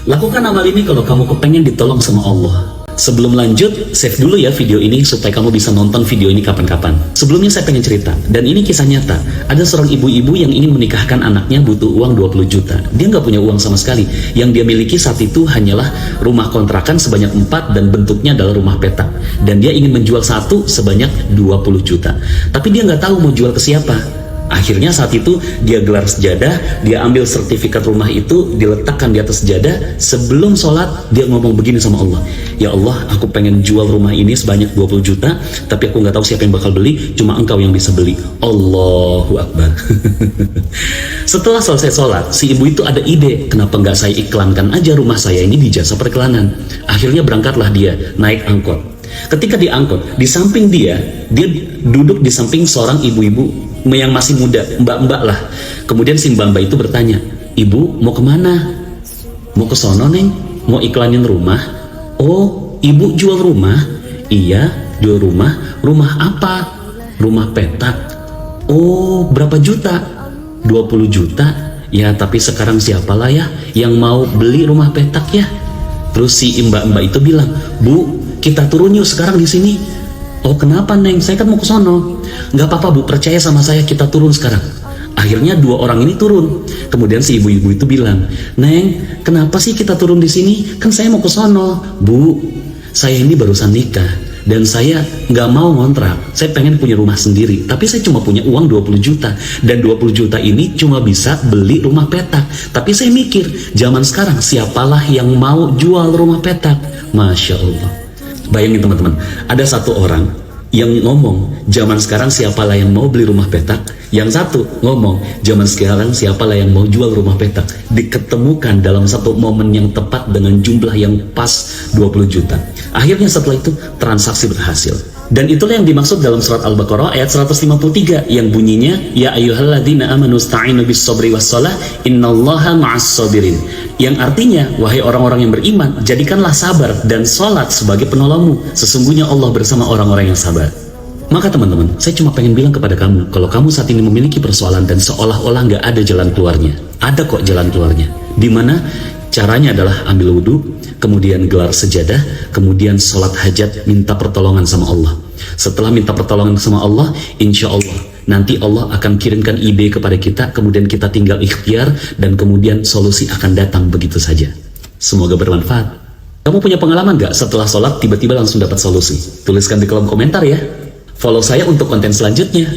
Lakukan amal ini kalau kamu kepengen ditolong sama Allah. Sebelum lanjut, save dulu ya video ini supaya kamu bisa nonton video ini kapan-kapan. Sebelumnya saya pengen cerita, dan ini kisah nyata. Ada seorang ibu-ibu yang ingin menikahkan anaknya, butuh uang 20 juta. Dia nggak punya uang sama sekali. Yang dia miliki saat itu hanyalah rumah kontrakan sebanyak 4 dan bentuknya adalah rumah petak. Dan dia ingin menjual satu sebanyak 20 juta. Tapi dia nggak tahu mau jual ke siapa. Akhirnya saat itu dia gelar sejadah, dia ambil sertifikat rumah itu, diletakkan di atas sejadah. Sebelum sholat dia ngomong begini sama Allah, ya Allah, aku pengen jual rumah ini sebanyak 20 juta, tapi aku nggak tahu siapa yang bakal beli, cuma engkau yang bisa beli. Allahu Akbar. Setelah selesai sholat, si ibu itu ada ide, kenapa nggak saya iklankan aja rumah saya ini di jasa periklanan. Akhirnya berangkatlah dia naik angkot. Ketika diangkut, di samping dia duduk di samping seorang ibu-ibu yang masih muda, mbak-mbak lah. Kemudian si mbak-mbak itu bertanya, ibu mau kemana? Mau ke sono neng? Mau iklanin rumah? Oh, ibu jual rumah? Iya, jual rumah. Rumah apa? Rumah petak. Oh, berapa juta? 20 juta? Ya, tapi sekarang siapalah ya yang mau beli rumah petak ya? Terus si mbak-mbak itu bilang, Bu, kita turun yuk sekarang di sini. Oh, kenapa neng? Saya kan mau ke sono. Nggak apa-apa bu, percaya sama saya, kita turun sekarang. Akhirnya dua orang ini turun. Kemudian si ibu-ibu itu bilang, Neng, kenapa sih kita turun di sini? Kan saya mau ke sono. Bu, saya ini barusan nikah dan saya nggak mau ngontrak. Saya pengen punya rumah sendiri, tapi saya cuma punya uang 20 juta. Dan 20 juta ini cuma bisa beli rumah petak. Tapi saya mikir, zaman sekarang siapalah yang mau jual rumah petak? Masya Allah. Bayangin teman-teman, ada satu orang yang ngomong, zaman sekarang siapalah yang mau beli rumah petak. Yang satu ngomong, zaman sekarang siapalah yang mau jual rumah petak. Diketemukan dalam satu momen yang tepat dengan jumlah yang pas 20 juta. Akhirnya setelah itu transaksi berhasil. Dan itulah yang dimaksud dalam surat Al-Baqarah ayat 153 yang bunyinya, Ya ayyuhalladzina amanu sta'inu bis sabri was shalah innallaha ma'as sabirin. Yang artinya, wahai orang-orang yang beriman, jadikanlah sabar dan sholat sebagai penolongmu. Sesungguhnya Allah bersama orang-orang yang sabar. Maka teman-teman, saya cuma pengen bilang kepada kamu, kalau kamu saat ini memiliki persoalan dan seolah-olah nggak ada jalan keluarnya, ada kok jalan keluarnya. Dimana caranya adalah ambil wudhu, kemudian gelar sejadah, kemudian sholat hajat, minta pertolongan sama Allah. Setelah minta pertolongan sama Allah, insya Allah nanti Allah akan kirimkan ide kepada kita, kemudian kita tinggal ikhtiar, dan kemudian solusi akan datang begitu saja. Semoga bermanfaat. Kamu punya pengalaman nggak setelah sholat tiba-tiba langsung dapat solusi? Tuliskan di kolom komentar ya. Follow saya untuk konten selanjutnya.